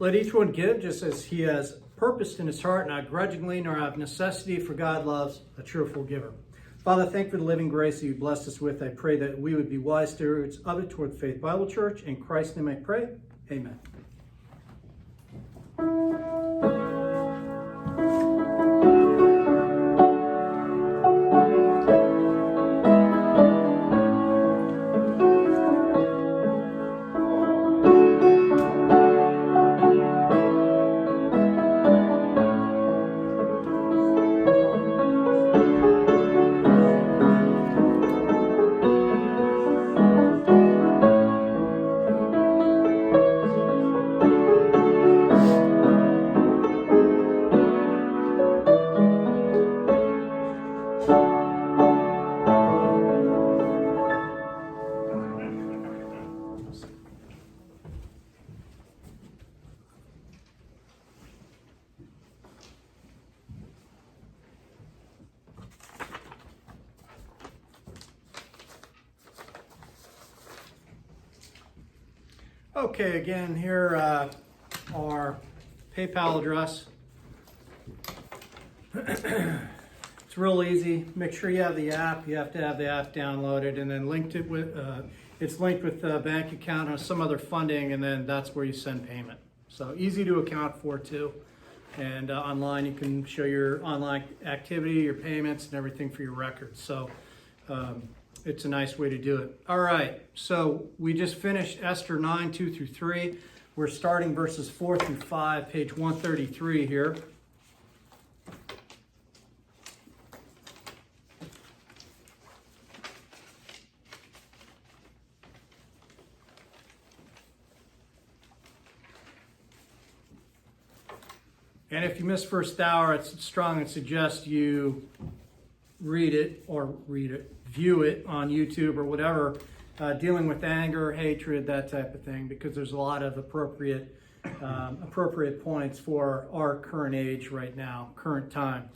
Let each one give just as he has purposed in his heart, not grudgingly, nor out of necessity, for God loves a cheerful giver. Father, thank you for the living grace that you blessed us with. I pray that we would be wise stewards of it toward Faith Bible Church. In Christ's name I pray. Amen. Okay, again, here our PayPal address. It's real easy. Make sure you have the app. You have to have the app downloaded, and then linked it with. It's linked with a bank account or some other funding, and then that's where you send payment. So easy to account for too. And online, you can show your online activity, your payments, and everything for your records. So. It's a nice way to do it. All right, so we just finished Esther 9, 2 through 3. We're starting verses 4 through 5, page 133 here. And if you missed first hour, it's strong and suggest you view it on YouTube or whatever, dealing with anger, hatred, that type of thing, because there's a lot of appropriate points for our current age right now, current time,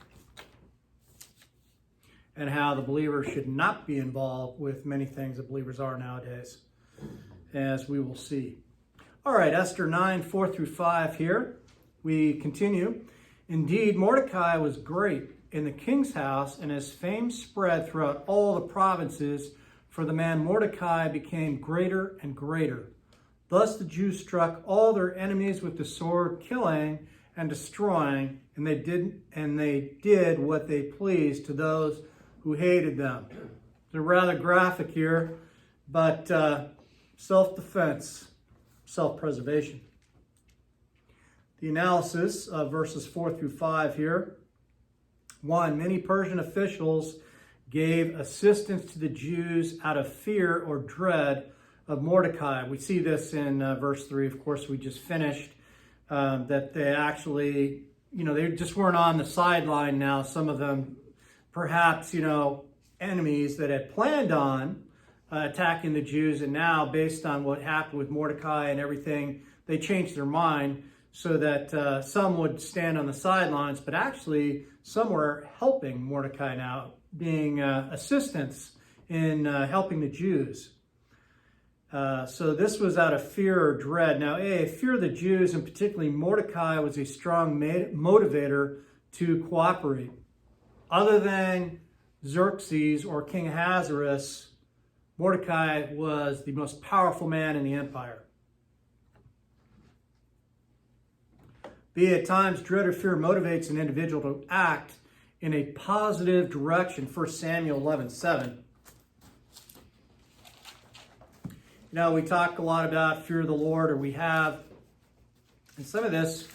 and how the believer should not be involved with many things that believers are nowadays, as we will see. All right, Esther 9, 4 through 5 here. We continue. Indeed, Mordecai was great in the king's house, and his fame spread throughout all the provinces, for the man Mordecai became greater and greater. Thus the Jews struck all their enemies with the sword, killing and destroying, and they did what they pleased to those who hated them. They're rather graphic here, but self-defense, self-preservation. The analysis of verses 4 through 5 here. 1. Many Persian officials gave assistance to the Jews out of fear or dread of Mordecai. We see this in verse 3, of course, we just finished, that they actually, they just weren't on the sideline now. Some of them, perhaps, enemies that had planned on attacking the Jews, and now, based on what happened with Mordecai and everything, they changed their mind so that some would stand on the sidelines, but actually some were helping Mordecai now, being assistants in helping the Jews. So this was out of fear or dread. Now, fear of the Jews, and particularly Mordecai, was a strong motivator to cooperate. Other than Xerxes or King Ahasuerus, Mordecai was the most powerful man in the empire. At times, dread or fear motivates an individual to act in a positive direction. 1 Samuel 11:7. We talk a lot about fear of the Lord, or we have, and some of this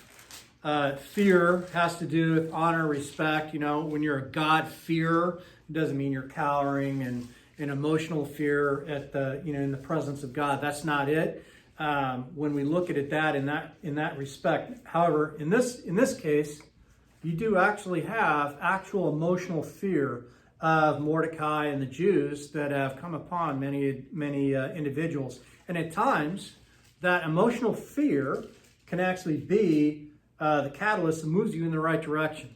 fear has to do with honor, respect. When you're a God-fearer, it doesn't mean you're cowering and emotional fear at in the presence of God. That's not it. When we look at it in that respect. However, in this case, you do actually have actual emotional fear of Mordecai and the Jews that have come upon many individuals. And at times, that emotional fear can actually be the catalyst that moves you in the right direction.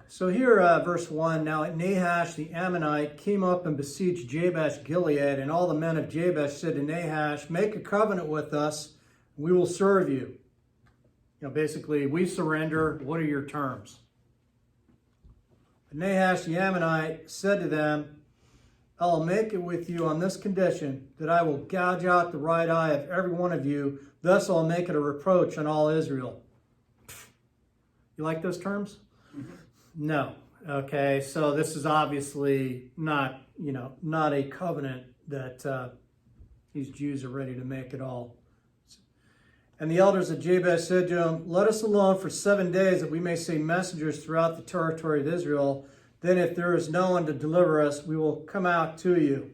So here, verse 1, now Nahash the Ammonite came up and besieged Jabesh Gilead, and all the men of Jabesh said to Nahash, make a covenant with us, we will serve you. Basically, we surrender, what are your terms? But Nahash the Ammonite said to them, I will make it with you on this condition, that I will gouge out the right eye of every one of you, thus I'll make it a reproach on all Israel. You like those terms? Mm-hmm. No. Okay, so this is obviously not a covenant that these Jews are ready to make at all. And the elders of Jabesh said to him, let us alone for 7 days, that we may send messengers throughout the territory of Israel. Then if there is no one to deliver us, we will come out to you.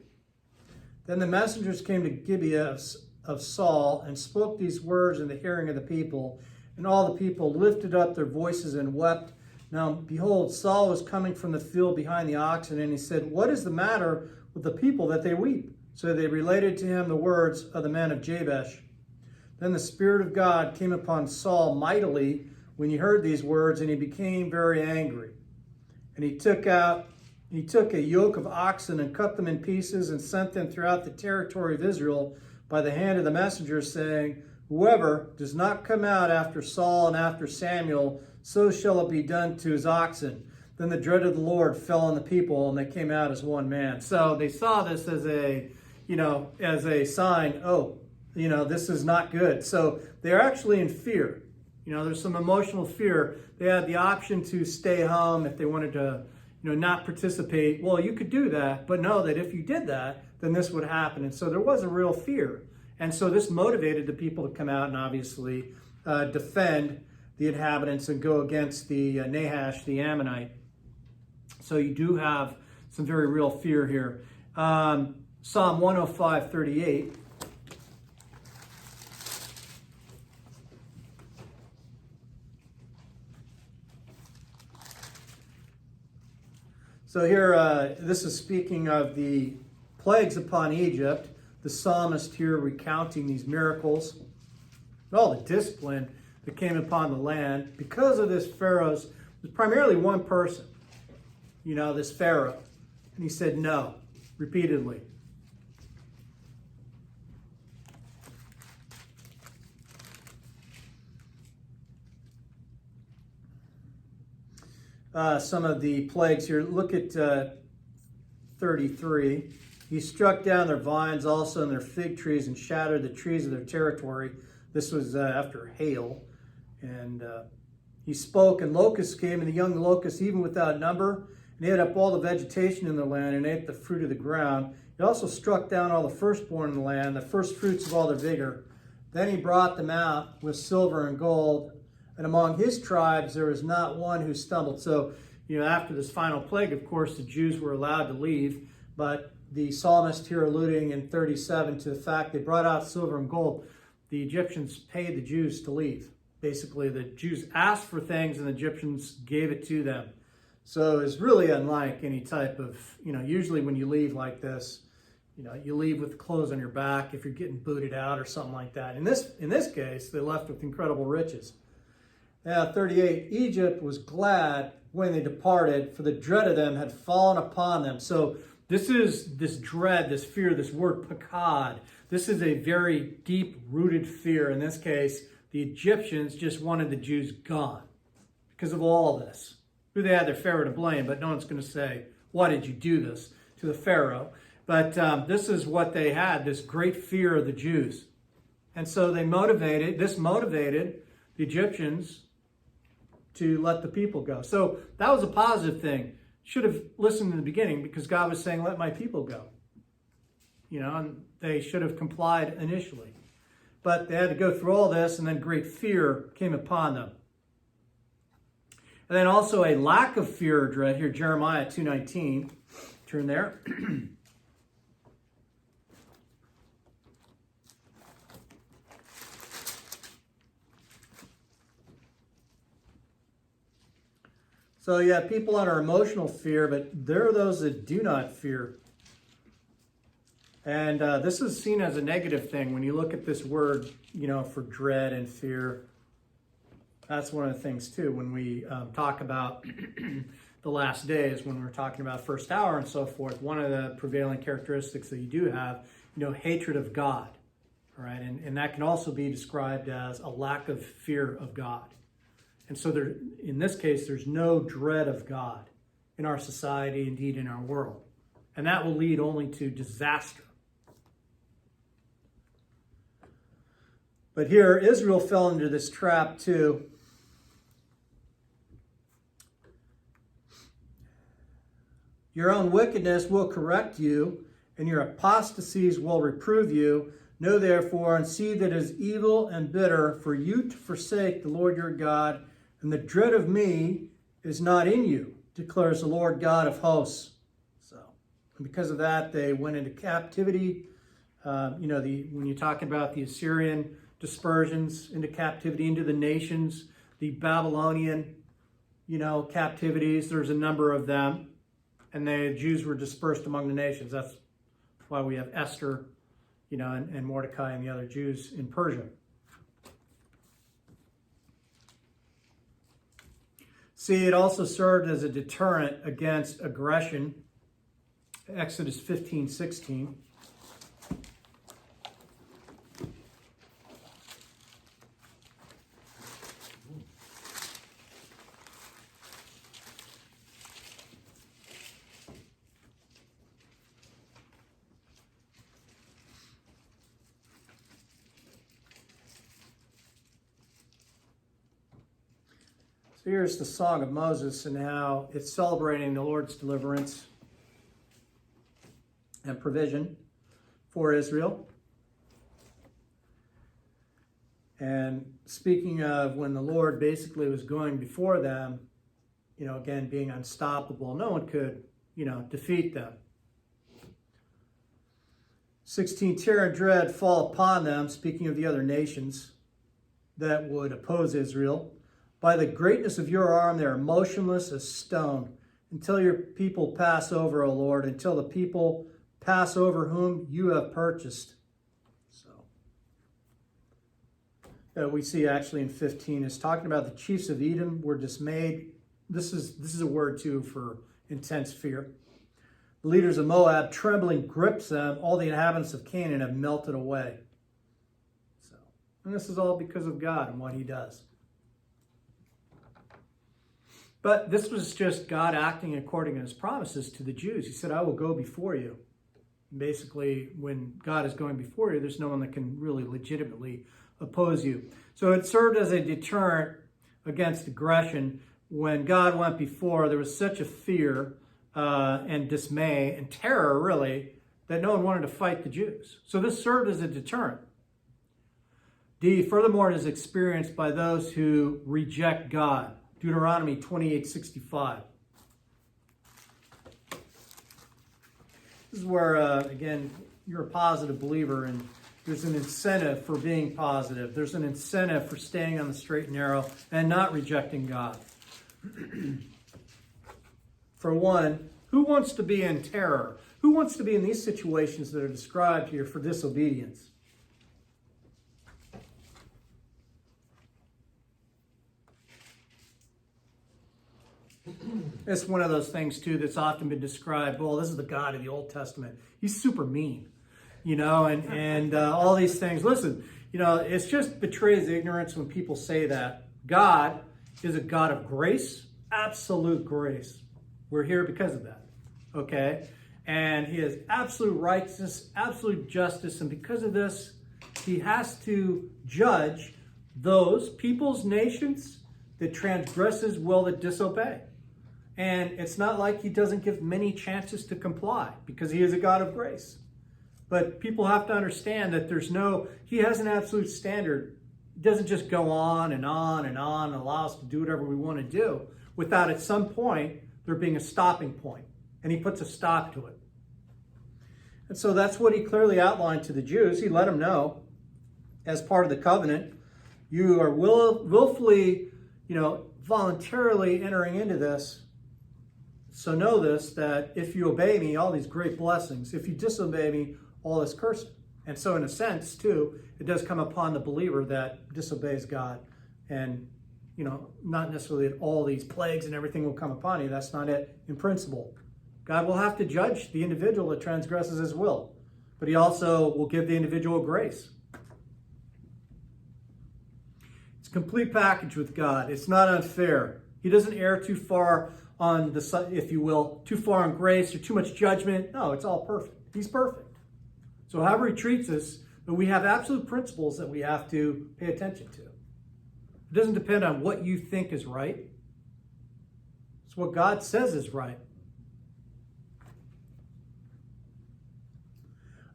Then the messengers came to Gibeah of Saul, and spoke these words in the hearing of the people. And all the people lifted up their voices and wept. Now, behold, Saul was coming from the field behind the oxen, and he said, what is the matter with the people that they weep? So they related to him the words of the men of Jabesh. Then the Spirit of God came upon Saul mightily when he heard these words, and he became very angry. And he took a yoke of oxen and cut them in pieces and sent them throughout the territory of Israel by the hand of the messengers, saying, whoever does not come out after Saul and after Samuel, so shall it be done to his oxen. Then the dread of the Lord fell on the people, and they came out as one man. So they saw this as a sign, this is not good. So they're actually in fear. There's some emotional fear. They had the option to stay home if they wanted to, not participate. Well, you could do that, but know that if you did that, then this would happen. And so there was a real fear. And so this motivated the people to come out and obviously defend the inhabitants and go against the Nahash, the Ammonite. So you do have some very real fear here. Psalm 105:38. So here, this is speaking of the plagues upon Egypt. The psalmist here recounting these miracles, all the discipline that came upon the land because of this Pharaoh's. It was primarily one person, this Pharaoh. And he said no, repeatedly. Some of the plagues here. Look at 33. He struck down their vines also and their fig trees and shattered the trees of their territory. This was after hail. And he spoke, and locusts came, and the young locusts, even without number, and ate up all the vegetation in the land and ate the fruit of the ground. He also struck down all the firstborn in the land, the first fruits of all their vigor. Then he brought them out with silver and gold, and among his tribes there was not one who stumbled. So, after this final plague, of course, the Jews were allowed to leave, but the psalmist here alluding in 37 to the fact they brought out silver and gold. The Egyptians paid the Jews to leave. Basically, the Jews asked for things and the Egyptians gave it to them. So it's really unlike any type of, usually when you leave like this, you leave with clothes on your back if you're getting booted out or something like that. In this case, they left with incredible riches. Now, 38, Egypt was glad when they departed, for the dread of them had fallen upon them. So this is this dread, this fear, this word pakad. This is a very deep-rooted fear. In this case, the Egyptians just wanted the Jews gone because of all of this. Who they had their Pharaoh to blame, but no one's going to say, why did you do this to the Pharaoh? But this is what they had, this great fear of the Jews. And so this motivated the Egyptians to let the people go. So that was a positive thing. Should have listened in the beginning because God was saying, let my people go. And they should have complied initially. But they had to go through all this, and then great fear came upon them. And then also a lack of fear or dread. Here, Jeremiah 2:19. Turn there. So yeah, people under emotional fear, but there are those that do not fear. And this is seen as a negative thing when you look at this word, for dread and fear. That's one of the things too, when we talk about the last days, when we're talking about first hour and so forth, one of the prevailing characteristics that you do have, hatred of God, all right? And that can also be described as a lack of fear of God. And so there, in this case, there's no dread of God in our society, indeed in our world. And that will lead only to disaster. But here, Israel fell into this trap too. Your own wickedness will correct you, and your apostasies will reprove you. Know therefore and see that it is evil and bitter for you to forsake the Lord your God, and the dread of me is not in you, declares the Lord God of hosts. So, and because of that, they went into captivity. When you're talking about the Assyrian dispersions into captivity, into the nations, the Babylonian, captivities, there's a number of them. And the Jews were dispersed among the nations. That's why we have Esther, and Mordecai and the other Jews in Persia. See, it also served as a deterrent against aggression. Exodus 15:16. So here's the Song of Moses and how it's celebrating the Lord's deliverance and provision for Israel. And speaking of when the Lord basically was going before them, again, being unstoppable, no one could, defeat them. 16, terror and dread fall upon them, speaking of the other nations that would oppose Israel. By the greatness of your arm, they are motionless as stone, until your people pass over, O Lord, until the people pass over whom you have purchased. So we see actually in 15 is talking about the chiefs of Edom were dismayed. This is a word too for intense fear. The leaders of Moab, trembling grips them. All the inhabitants of Canaan have melted away. And this is all because of God and what he does. But this was just God acting according to his promises to the Jews. He said, I will go before you. Basically, when God is going before you, there's no one that can really legitimately oppose you. So it served as a deterrent against aggression. When God went before, there was such a fear and dismay and terror, really, that no one wanted to fight the Jews. So this served as a deterrent. D, furthermore, it is experienced by those who reject God. Deuteronomy 28:65. This is where, again, you're a positive believer and there's an incentive for being positive. There's an incentive for staying on the straight and narrow and not rejecting God. For one, who wants to be in terror? Who wants to be in these situations that are described here for disobedience? It's one of those things, too, that's often been described, well, this is the God of the Old Testament. He's super mean, and all these things. Listen, it's just betrays ignorance when people say that. God is a God of grace, absolute grace. We're here because of that, okay? And he has absolute righteousness, absolute justice, and because of this, he has to judge those peoples, nations that transgress his will, that disobey. And it's not like he doesn't give many chances to comply because he is a God of grace. But people have to understand that he has an absolute standard. He doesn't just go on and on and on and allow us to do whatever we want to do without at some point there being a stopping point. And he puts a stop to it. And so that's what he clearly outlined to the Jews. He let them know, as part of the covenant, you are willfully, voluntarily entering into this. So know this, that if you obey me, all these great blessings. If you disobey me, all this cursing. And so in a sense, too, it does come upon the believer that disobeys God and not necessarily that all these plagues and everything will come upon you. That's not it in principle. God will have to judge the individual that transgresses his will, but he also will give the individual grace. It's a complete package with God. It's not unfair. He doesn't err too far on the, if you will, too far on grace or too much judgment. No, it's all perfect. He's perfect. So however he treats us, but we have absolute principles that we have to pay attention to. It doesn't depend on what you think is right. It's what God says is right.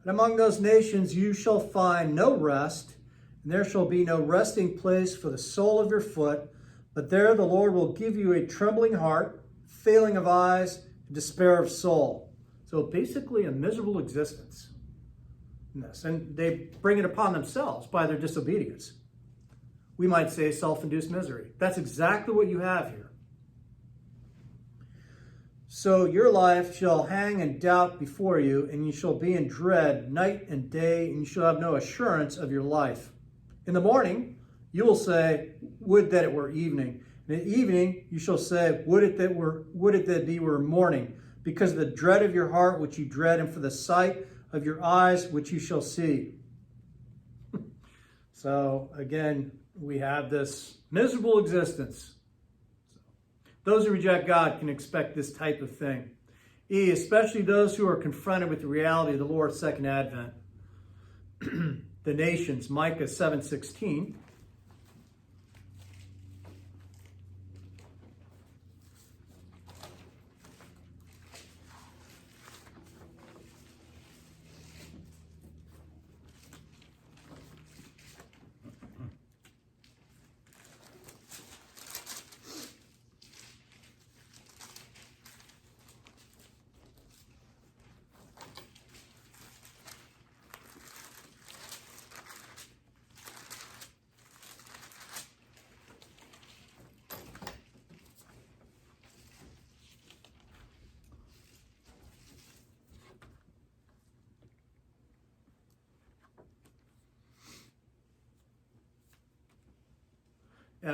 And among those nations you shall find no rest, and there shall be no resting place for the sole of your foot, but there the Lord will give you a trembling heart, failing of eyes, and despair of soul. So basically a miserable existence. And they bring it upon themselves by their disobedience. We might say self-induced misery. That's exactly what you have here. So your life shall hang in doubt before you, and you shall be in dread night and day, and you shall have no assurance of your life. In the morning you will say, would that it were evening. And in the evening you shall say, would it that it were morning, because of the dread of your heart which you dread, and for the sight of your eyes which you shall see. So again, we have this miserable existence. Those who reject God can expect this type of thing. Especially those who are confronted with the reality of the Lord's second advent. The nations, Micah 7:16.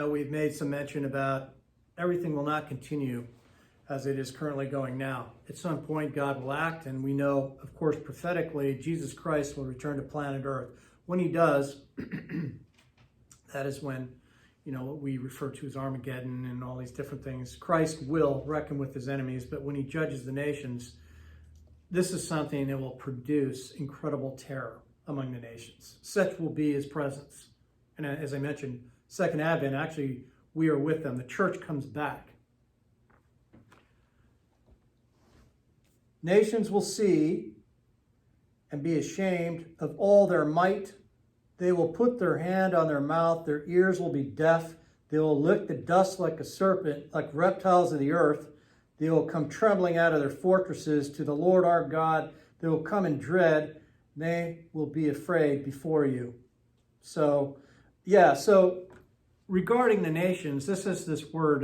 We've made some mention about everything will not continue as it is currently going now. At some point, God will act, and we know, of course, prophetically, Jesus Christ will return to planet Earth. When he does, that is when, what we refer to as Armageddon and all these different things. Christ will reckon with his enemies, but when he judges the nations, this is something that will produce incredible terror among the nations. Such will be his presence. And as I mentioned, Second Advent, actually, we are with them. The church comes back. Nations will see and be ashamed of all their might. They will put their hand on their mouth. Their ears will be deaf. They will lick the dust like a serpent, like reptiles of the earth. They will come trembling out of their fortresses to the Lord our God. They will come in dread. They will be afraid before you. So regarding the nations, this is this word,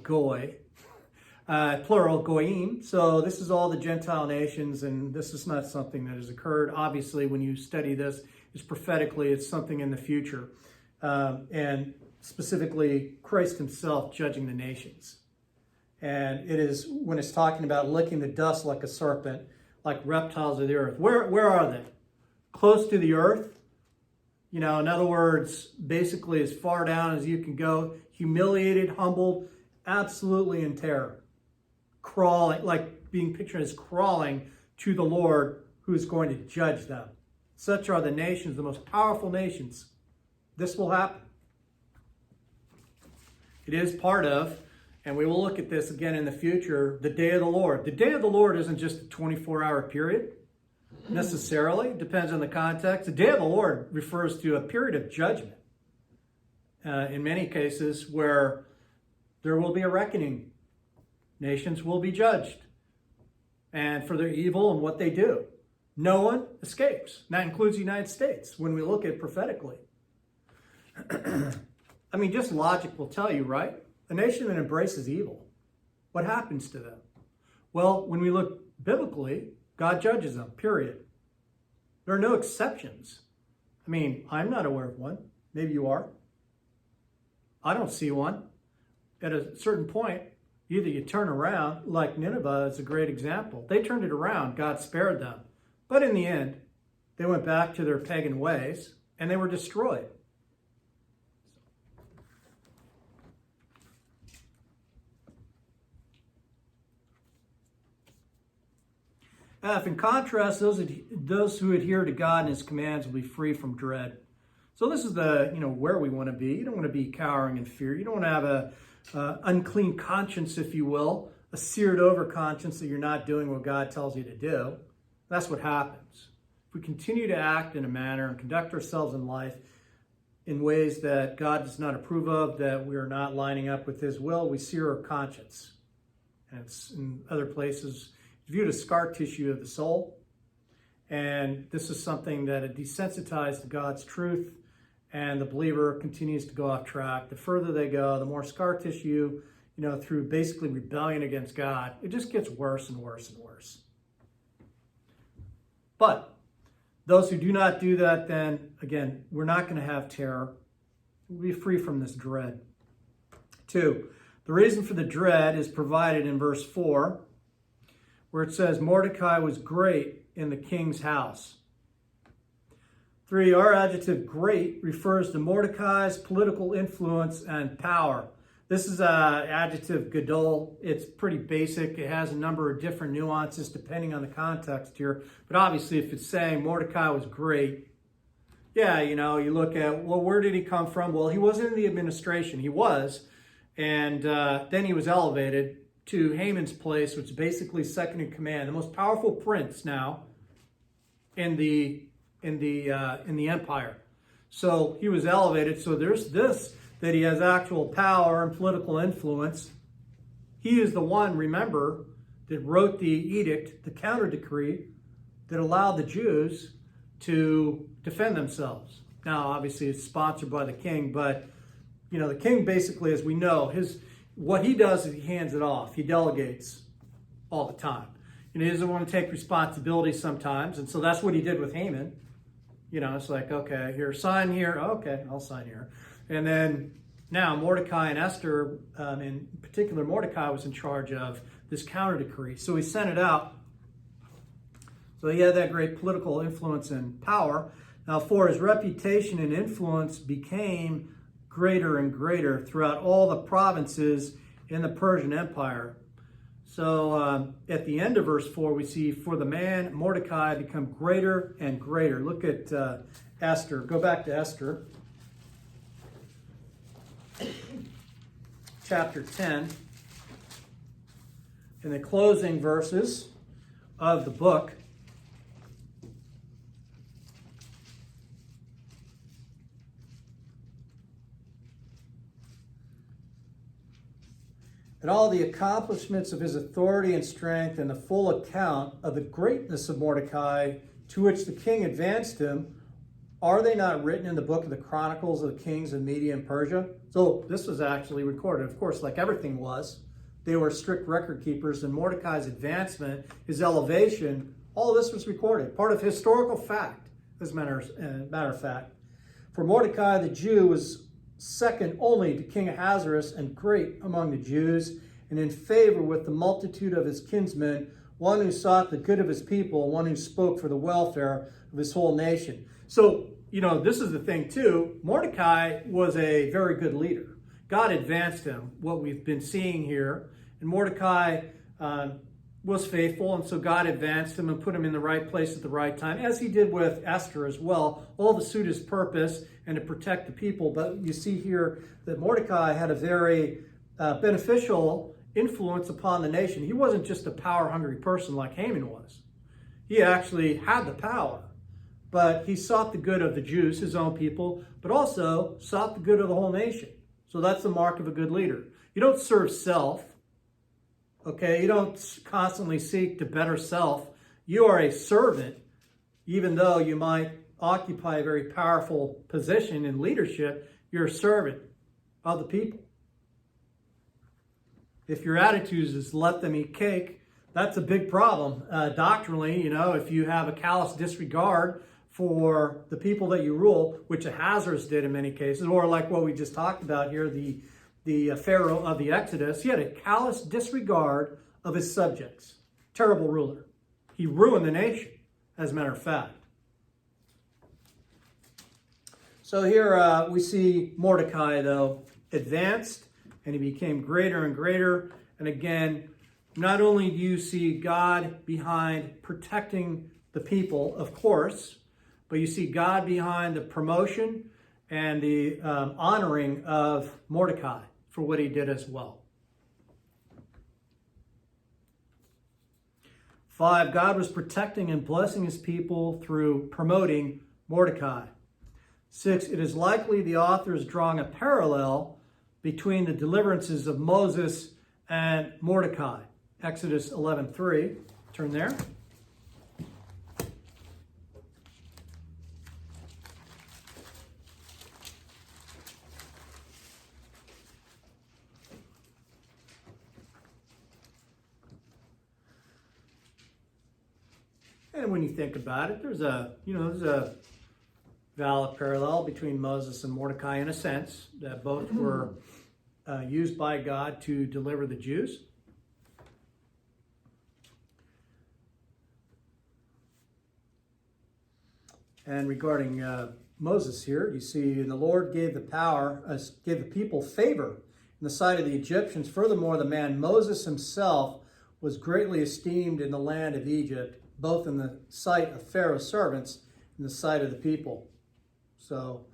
goy, plural, goyim. So this is all the Gentile nations, and this is not something that has occurred. Obviously, when you study this, it's prophetically, it's something in the future. And specifically, Christ himself judging the nations. And it is when it's talking about licking the dust like a serpent, like reptiles of the earth. Where are they? Close to the earth. In other words, basically as far down as you can go, humiliated, humbled, absolutely in terror. Crawling, like being pictured as crawling to the Lord who is going to judge them. Such are the nations, the most powerful nations. This will happen. It is part of, and we will look at this again in the future, the day of the Lord. The day of the Lord isn't just a 24-hour period. Necessarily, it depends on the context. The day of the Lord refers to a period of judgment. In many cases where there will be a reckoning. Nations will be judged. And for their evil and what they do. No one escapes. And that includes the United States when we look at it prophetically. Just logic will tell you, right? A nation that embraces evil, what happens to them? Well, when we look biblically, God judges them, period. There are no exceptions. I'm not aware of one. Maybe you are. I don't see one. At a certain point, either you turn around, like Nineveh is a great example. They turned it around, God spared them. But in the end, they went back to their pagan ways and they were destroyed. If in contrast, those who adhere to God and his commands will be free from dread. So this is the, where we want to be. You don't want to be cowering in fear. You don't want to have a unclean conscience, if you will, a seared over conscience that you're not doing what God tells you to do. That's what happens. If we continue to act in a manner and conduct ourselves in life in ways that God does not approve of, that we are not lining up with his will, we sear our conscience. And it's in other places viewed as scar tissue of the soul. And this is something that it desensitized to God's truth, and the believer continues to go off track. The further they go, the more scar tissue, through basically rebellion against God, it just gets worse and worse and worse. But those who do not do that, then again, we're not going to have terror. We'll be free from this dread. 2, the reason for the dread is provided in verse 4, where it says, Mordecai was great in the king's house. 3, our adjective great refers to Mordecai's political influence and power. This is an adjective gadol. It's pretty basic. It has a number of different nuances depending on the context here. But obviously, if it's saying Mordecai was great, yeah, you look at, well, where did he come from? Well, he wasn't in the administration. He was. And then he was elevated to Haman's place, which is basically second in command, the most powerful prince now in the empire. So he was elevated. So there's this, that he has actual power and political influence. He is the one, remember, that wrote the edict, the counter decree, that allowed the Jews to defend themselves. Now, obviously, it's sponsored by the king, but the king basically, as we know, what he does is he hands it off. He delegates all the time. He doesn't want to take responsibility sometimes. And so that's what he did with Haman. It's like, okay, here, sign here. Okay, I'll sign here. And then now Mordecai and Esther, in particular, Mordecai was in charge of this counter decree. So he sent it out. So he had that great political influence and power. Now, for his reputation and influence became greater and greater throughout all the provinces in the Persian Empire. So at the end of verse 4, we see, for the man Mordecai become greater and greater. Look at Esther. Go back to Esther. Chapter 10. In the closing verses of the book. And all the accomplishments of his authority and strength, and the full account of the greatness of Mordecai, to which the king advanced him, are they not written in the book of the Chronicles of the Kings of Media and Persia? So this was actually recorded. Of course, like everything was, they were strict record keepers, and Mordecai's advancement, his elevation, all of this was recorded. Part of historical fact, as a matter of fact. For Mordecai the Jew was second only to King Ahasuerus, and great among the Jews, and in favor with the multitude of his kinsmen, one who sought the good of his people, one who spoke for the welfare of his whole nation. So, this is the thing too. Mordecai was a very good leader. God advanced him, what we've been seeing here. And Mordecai was faithful, and so God advanced him and put him in the right place at the right time, as he did with Esther as well, all to suit his purpose and to protect the people. But you see here that Mordecai had a very beneficial influence upon the nation. He wasn't just a power-hungry person like Haman was. He actually had the power, but he sought the good of the Jews, his own people, but also sought the good of the whole nation. So that's the mark of a good leader. You don't serve self. Okay, you don't constantly seek to better self. You are a servant, even though you might occupy a very powerful position in leadership. You're a servant of the people. If your attitude is let them eat cake, that's a big problem. Doctrinally, if you have a callous disregard for the people that you rule, which Ahasuerus did in many cases, or like what we just talked about here, the Pharaoh of the Exodus. He had a callous disregard of his subjects. Terrible ruler. He ruined the nation, as a matter of fact. So here we see Mordecai, though, advanced, and he became greater and greater. And again, not only do you see God behind protecting the people, of course, but you see God behind the promotion and the honoring of Mordecai for what he did as well. 5, God was protecting and blessing his people through promoting Mordecai. 6, it is likely the author is drawing a parallel between the deliverances of Moses and Mordecai. Exodus 11:3. Turn there. And when you think about it, there's a valid parallel between Moses and Mordecai in a sense, that both were used by God to deliver the Jews. And regarding Moses here, you see, the Lord gave the people favor in the sight of the Egyptians. Furthermore, the man Moses himself was greatly esteemed in the land of Egypt, both in the sight of Pharaoh's servants and the sight of the people. So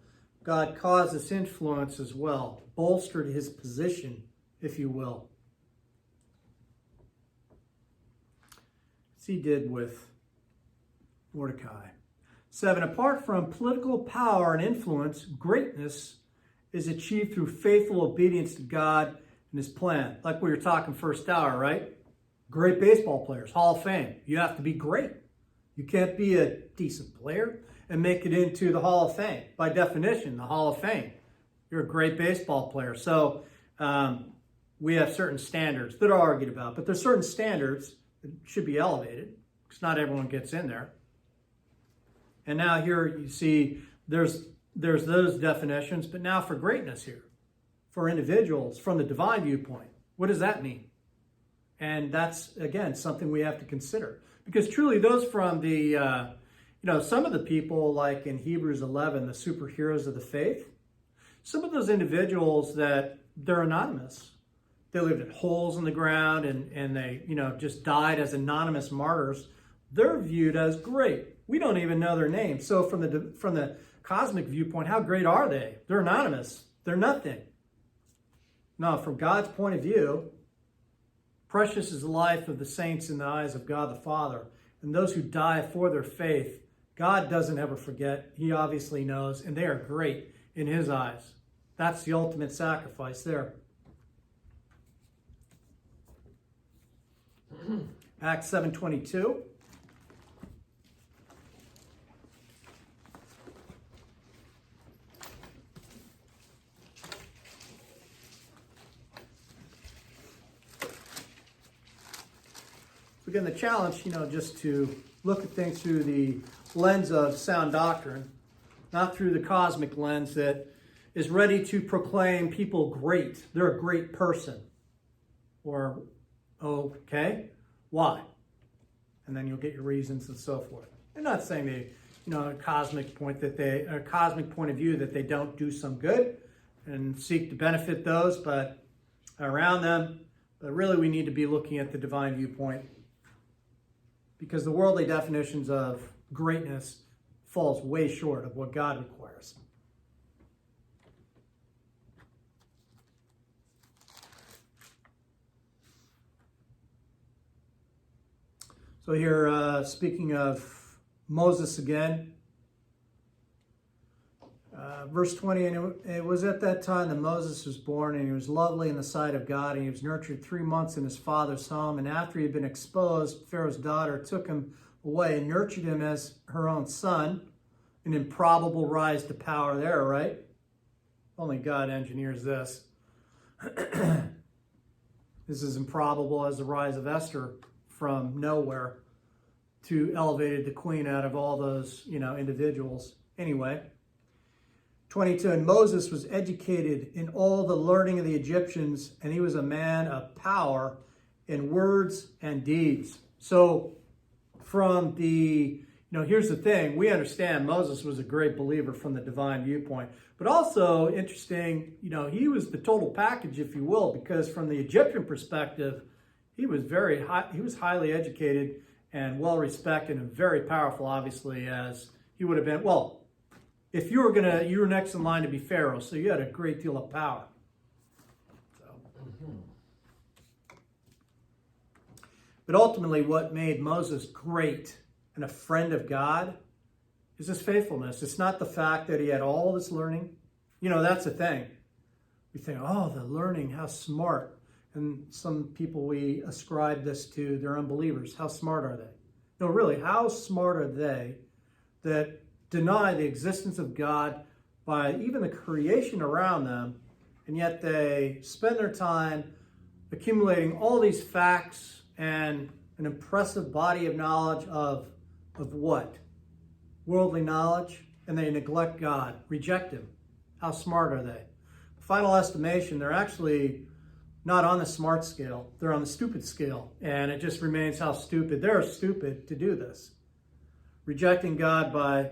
God caused this influence as well, bolstered his position, if you will. As he did with Mordecai. 7, apart from political power and influence, greatness is achieved through faithful obedience to God and his plan. Like we were talking first hour, right? Great baseball players, Hall of Fame. You have to be great. You can't be a decent player and make it into the Hall of Fame. By definition, the Hall of Fame. You're a great baseball player. So we have certain standards that are argued about, but there's certain standards that should be elevated because not everyone gets in there. And now here you see there's those definitions, but now for greatness here, for individuals from the divine viewpoint, what does that mean? And that's, again, something we have to consider. Because truly those from the, some of the people like in Hebrews 11, the superheroes of the faith, some of those individuals that they're anonymous. They lived in holes in the ground and they, just died as anonymous martyrs. They're viewed as great. We don't even know their names. So from the cosmic viewpoint, how great are they? They're anonymous. They're nothing. No, from God's point of view, precious is the life of the saints in the eyes of God the Father. And those who die for their faith, God doesn't ever forget. He obviously knows, and they are great in his eyes. That's the ultimate sacrifice there. Acts 7:22. Again, the challenge, just to look at things through the lens of sound doctrine, not through the cosmic lens that is ready to proclaim people great. They're a great person. Or, okay, why? And then you'll get your reasons and so forth. I'm not saying a cosmic point of view that they don't do some good and seek to benefit those, but around them. But really, we need to be looking at the divine viewpoint, because the worldly definitions of greatness falls way short of what God requires. So here, speaking of Moses again, verse 20, and it was at that time that Moses was born, and he was lovely in the sight of God, and he was nurtured 3 months in his father's home. And after he had been exposed, Pharaoh's daughter took him away and nurtured him as her own son. An improbable rise to power there, right? Only God engineers this. This is improbable as the rise of Esther from nowhere to elevated the queen out of all those, individuals. Anyway, 22, and Moses was educated in all the learning of the Egyptians, and he was a man of power in words and deeds. So from the, here's the thing, we understand Moses was a great believer from the divine viewpoint, but also interesting, he was the total package, if you will, because from the Egyptian perspective, he was highly educated and well respected and very powerful, obviously, as he would have been. Well, if you were next in line to be Pharaoh, so you had a great deal of power. But ultimately, what made Moses great and a friend of God is his faithfulness. It's not the fact that he had all this learning. That's the thing. We think, oh, the learning, how smart. And some people, we ascribe this to, they're unbelievers. How smart are they? No, really, how smart are they that deny the existence of God by even the creation around them, and yet they spend their time accumulating all these facts and an impressive body of knowledge of what? Worldly knowledge, and they neglect God, reject Him. How smart are they? Final estimation, they're actually not on the smart scale. They're on the stupid scale, and it just remains how stupid. They're stupid to do this. Rejecting God by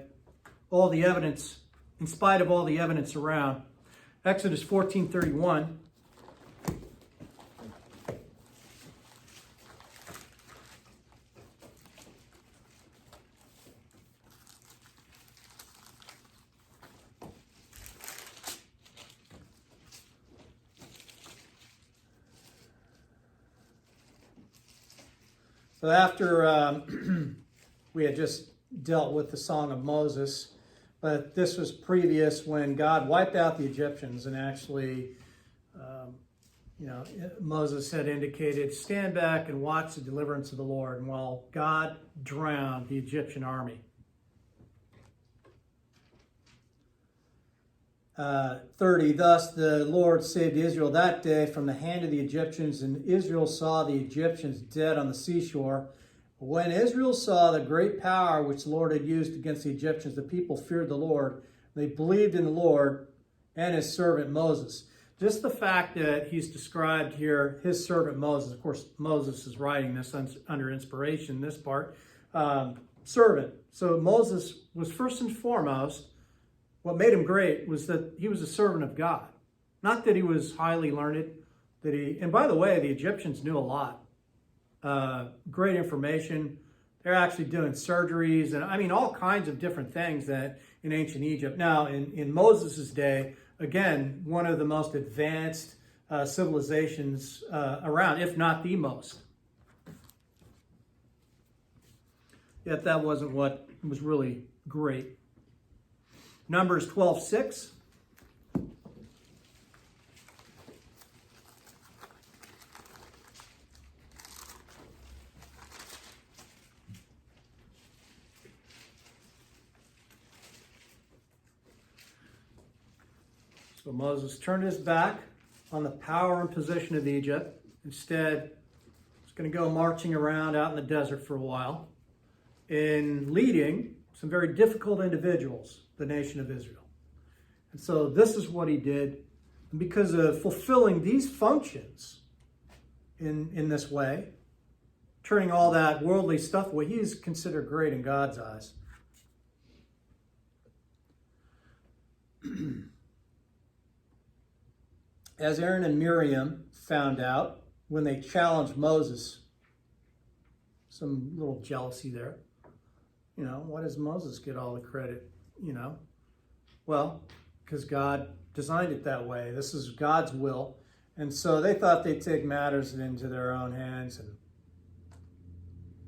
all the evidence, in spite of all the evidence around. Exodus 14:31. So after we had just dealt with the Song of Moses, but this was previous when God wiped out the Egyptians, and actually, Moses had indicated, stand back and watch the deliverance of the Lord. And while God drowned the Egyptian army. 30, thus the Lord saved Israel that day from the hand of the Egyptians, and Israel saw the Egyptians dead on the seashore. When Israel saw the great power which the Lord had used against the Egyptians, the people feared the Lord. They believed in the Lord and his servant Moses. Just the fact that he's described here, his servant Moses, of course, Moses is writing this under inspiration, this part, servant. So Moses was first and foremost, what made him great was that he was a servant of God. Not that he was highly learned, and by the way, the Egyptians knew a lot. Great information. They're actually doing surgeries and all kinds of different things that in ancient Egypt. Now, in Moses' day, again, one of the most advanced civilizations around, if not the most. Yet that wasn't what was really great. Numbers 12:6. So Moses turned his back on the power and position of Egypt. Instead, he's going to go marching around out in the desert for a while in leading some very difficult individuals, the nation of Israel. And so this is what he did. And because of fulfilling these functions in this way, turning all that worldly stuff away, he is considered great in God's eyes. As Aaron and Miriam found out when they challenged Moses, some little jealousy there. Why does Moses get all the credit? Well, because God designed it that way. This is God's will. And so they thought they'd take matters into their own hands. And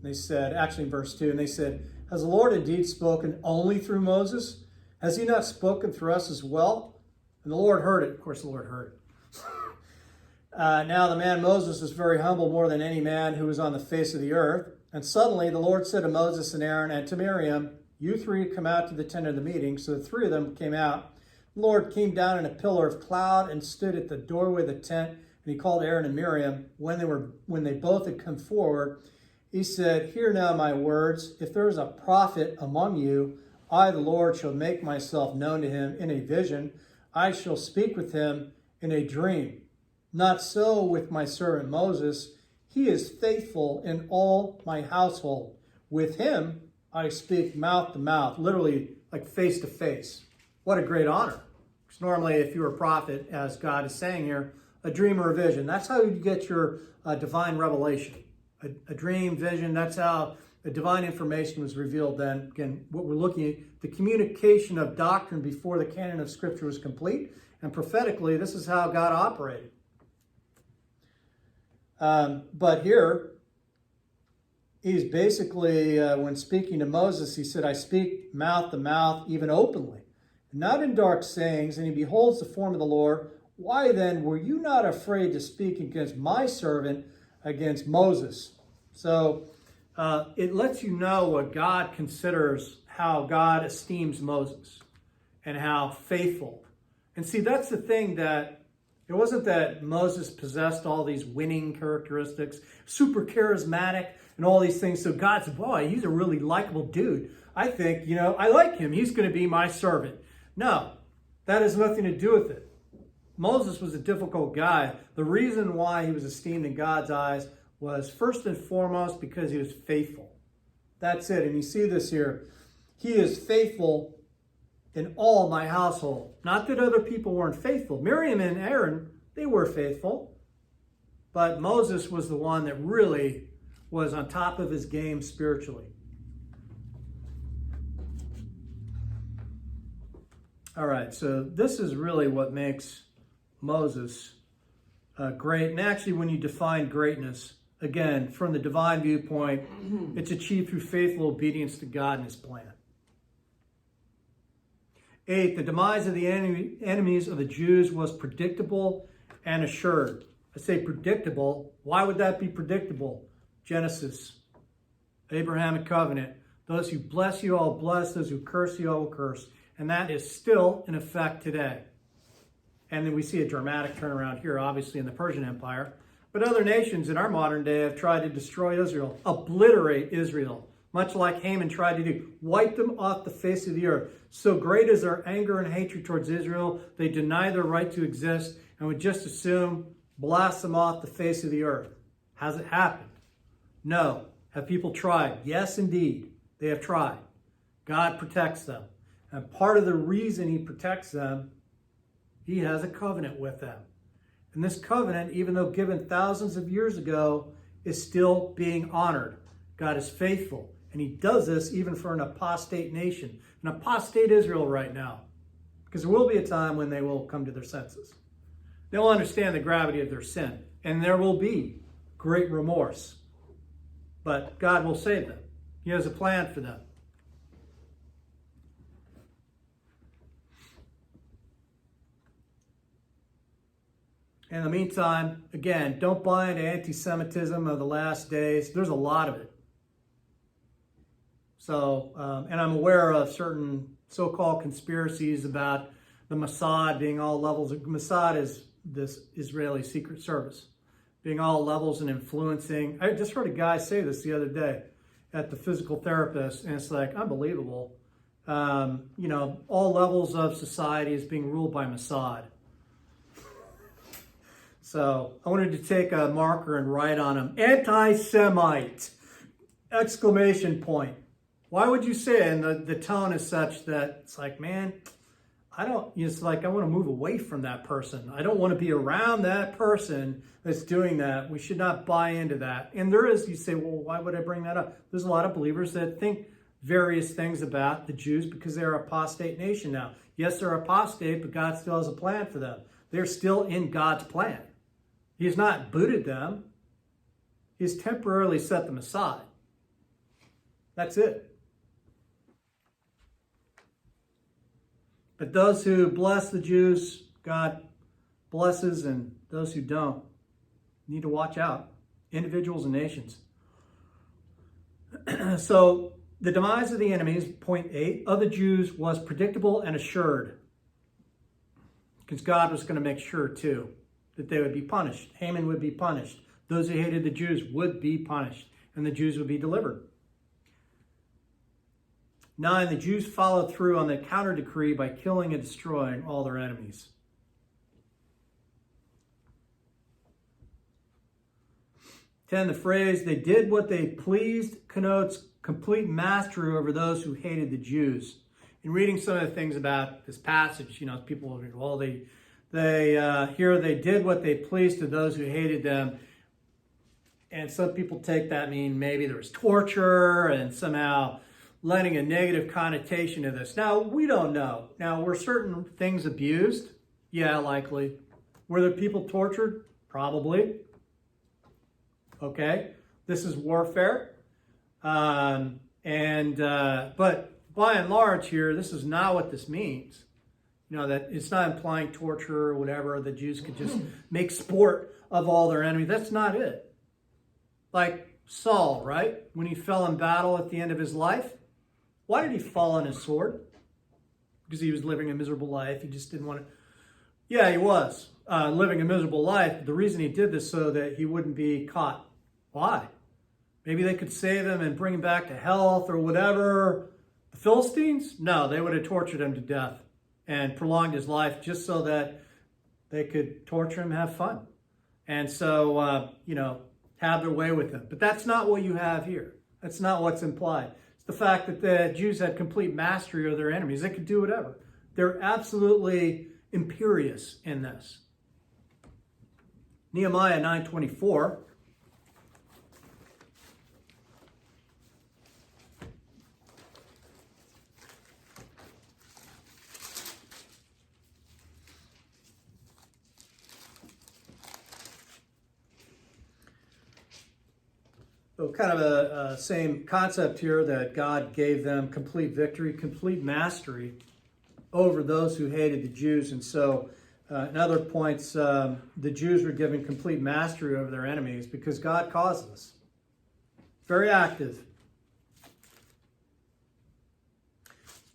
they said, actually in verse 2, and they said, has the Lord indeed spoken only through Moses? Has he not spoken through us as well? And the Lord heard it. Of course, the Lord heard it. Now the man Moses was very humble, more than any man who was on the face of the earth. And suddenly the Lord said to Moses and Aaron and to Miriam, you three come out to the tent of the meeting. So the three of them came out. The Lord came down in a pillar of cloud and stood at the doorway of the tent. And he called Aaron and Miriam. When they both had come forward, he said, "Hear now my words. If there is a prophet among you, I, the Lord, shall make myself known to him in a vision. I shall speak with him in a dream. Not so with my servant Moses. He is faithful in all my household. With him I speak mouth to mouth," literally like face to face. What a great honor. Because normally if you're a prophet, as God is saying here, a dream or a vision, that's how you get your divine revelation. A dream, vision, that's how the divine information was revealed then. Again, what we're looking at, the communication of doctrine before the canon of Scripture was complete. And prophetically, this is how God operated. But here, he's basically, when speaking to Moses, he said, "I speak mouth to mouth, even openly, not in dark sayings, and he beholds the form of the Lord. Why then were you not afraid to speak against my servant, against Moses?" So it lets you know what God considers, how God esteems Moses, and how faithful. And see, that's the thing, that it wasn't that Moses possessed all these winning characteristics, super charismatic, and all these things. So God said, "Boy, he's a really likable dude. I think, I like him. He's going to be my servant." No, that has nothing to do with it. Moses was a difficult guy. The reason why he was esteemed in God's eyes was first and foremost because he was faithful. That's it. And you see this here. He is faithful in all my household. Not that other people weren't faithful. Miriam and Aaron, they were faithful. But Moses was the one that really was on top of his game spiritually. All right, so this is really what makes Moses great. And actually, when you define greatness, again, from the divine viewpoint, it's achieved through faithful obedience to God and his plan. 8, the demise of the enemies of the Jews was predictable and assured. I say predictable. Why would that be predictable? Genesis, Abrahamic covenant. Those who bless you, I'll bless. Those who curse you, I will curse. And that is still in effect today. And then we see a dramatic turnaround here, obviously, in the Persian Empire. But other nations in our modern day have tried to destroy Israel, obliterate Israel, much like Haman tried to do, wipe them off the face of the earth. So great is their anger and hatred towards Israel, they deny their right to exist and would just assume blast them off the face of the earth. Has it happened? No. Have people tried? Yes, indeed. They have tried. God protects them. And part of the reason he protects them, he has a covenant with them. And this covenant, even though given thousands of years ago, is still being honored. God is faithful. And he does this even for an apostate nation, an apostate Israel right now. Because there will be a time when they will come to their senses. They'll understand the gravity of their sin. And there will be great remorse. But God will save them. He has a plan for them. In the meantime, again, don't buy into anti-Semitism of the last days. There's a lot of it. So, and I'm aware of certain so-called conspiracies about the Mossad being all levels. Mossad is this Israeli secret service, being all levels and influencing. I just heard a guy say this the other day at the physical therapist, and it's like unbelievable. All levels of society is being ruled by Mossad. So I wanted to take a marker and write on him, anti-Semite, exclamation point. Why would you say it? And the tone is such that it's like, man, it's like I want to move away from that person. I don't want to be around that person that's doing that. We should not buy into that. And there is, you say, well, why would I bring that up? There's a lot of believers that think various things about the Jews because they're an apostate nation now. Yes, they're apostate, but God still has a plan for them. They're still in God's plan. He has not booted them. He has temporarily set them aside. That's it. But those who bless the Jews, God blesses, and those who don't need to watch out. Individuals and nations. So the demise of the enemies, point 8, of the Jews was predictable and assured. Because God was going to make sure too that they would be punished. Haman would be punished. Those who hated the Jews would be punished. and the Jews would be delivered. 9, the Jews followed through on the counter decree by killing and destroying all their enemies. 10, the phrase, they did what they pleased, connotes complete mastery over those who hated the Jews. In reading some of the things about this passage, people will go, well, they did what they pleased to those who hated them. And some people take that mean maybe there was torture and somehow lending a negative connotation to this. Now, we don't know. Now, were certain things abused? Yeah, likely. Were there people tortured? Probably. Okay, this is warfare. But by and large here, this is not what this means. That it's not implying torture or whatever. The Jews could just make sport of all their enemies. That's not it. Like Saul, right? When he fell in battle at the end of his life, why did he fall on his sword? Because he was living a miserable life. He just didn't want to. Yeah, he was living a miserable life. The reason he did this so that he wouldn't be caught. Why? Maybe they could save him and bring him back to health or whatever. The Philistines? No, they would have tortured him to death and prolonged his life just so that they could torture him and have fun. And so, have their way with him. But that's not what you have here. That's not what's implied. It's the fact that the Jews had complete mastery of their enemies. They could do whatever. They're absolutely imperious in this. Nehemiah 9:24. So kind of a same concept here that God gave them complete victory, complete mastery over those who hated the Jews. And so in other points, the Jews were given complete mastery over their enemies because God caused this. Very active.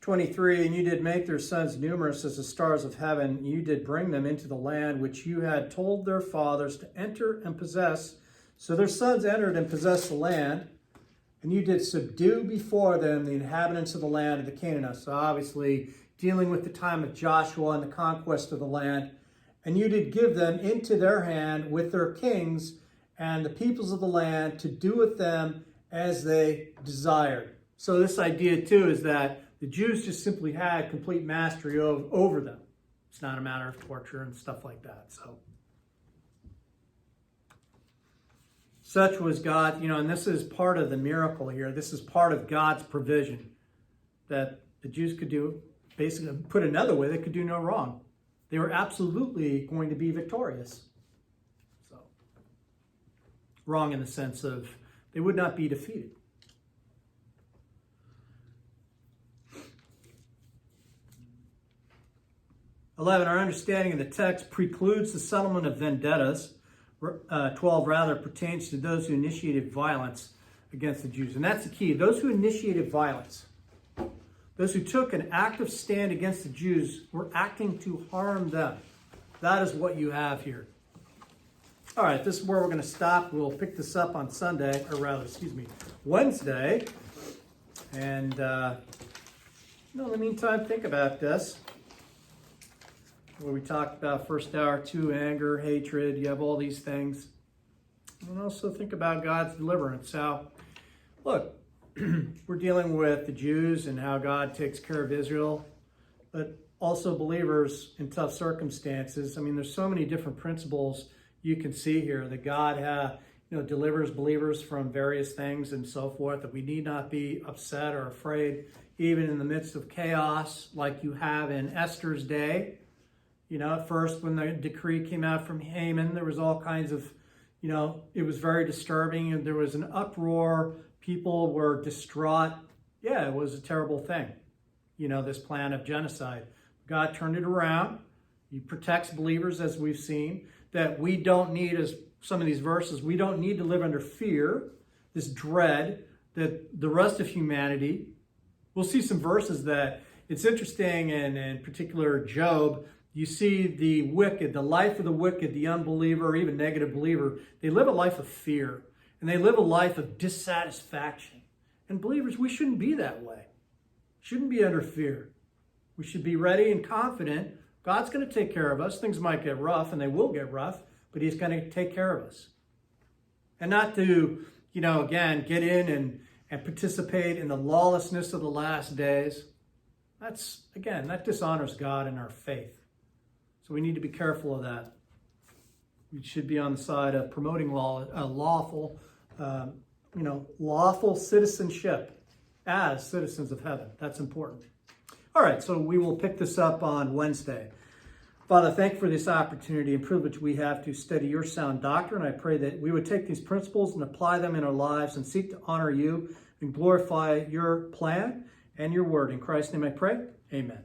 23, and you did make their sons numerous as the stars of heaven. And you did bring them into the land which you had told their fathers to enter and possess. So their sons entered and possessed the land, and you did subdue before them the inhabitants of the land of the Canaanites. So obviously dealing with the time of Joshua and the conquest of the land. And you did give them into their hand with their kings and the peoples of the land to do with them as they desired. So this idea too is that the Jews just simply had complete mastery over them. It's not a matter of torture and stuff like that. So such was God, and this is part of the miracle here. This is part of God's provision that the Jews could do. Basically, put another way, they could do no wrong. They were absolutely going to be victorious. So, wrong in the sense of they would not be defeated. Eleven, our understanding of the text precludes the settlement of vendettas. 12 rather pertains to those who initiated violence against the Jews. And that's the key. Those who initiated violence, those who took an active stand against the Jews, were acting to harm them. That is what you have here. All right, this is where we're going to stop. We'll pick this up on Wednesday. And in the meantime, think about this. Where we talked about first hour 2, anger, hatred, you have all these things. And also think about God's deliverance. How, look, we're dealing with the Jews and how God takes care of Israel, but also believers in tough circumstances. I mean, there's so many different principles you can see here that God delivers believers from various things and so forth, that we need not be upset or afraid, even in the midst of chaos like you have in Esther's day. At first when the decree came out from Haman, there was all kinds of, it was very disturbing and there was an uproar. People were distraught. Yeah, it was a terrible thing. This plan of genocide. God turned it around. He protects believers, as we've seen, that we don't need, as some of these verses, we don't need to live under fear, this dread that the rest of humanity, we'll see some verses that it's interesting, in particular Job. You see the wicked, the life of the wicked, the unbeliever, or even negative believer, they live a life of fear. and they live a life of dissatisfaction. And believers, we shouldn't be that way. Shouldn't be under fear. We should be ready and confident. God's going to take care of us. Things might get rough, and they will get rough, but he's going to take care of us. And not to, again, get in and participate in the lawlessness of the last days. That dishonors God and our faith. So we need to be careful of that. We should be on the side of promoting lawful citizenship as citizens of heaven. That's important. All right, so we will pick this up on Wednesday. Father, thank you for this opportunity and privilege we have to study your sound doctrine. I pray that we would take these principles and apply them in our lives and seek to honor you and glorify your plan and your word. In Christ's name I pray, amen.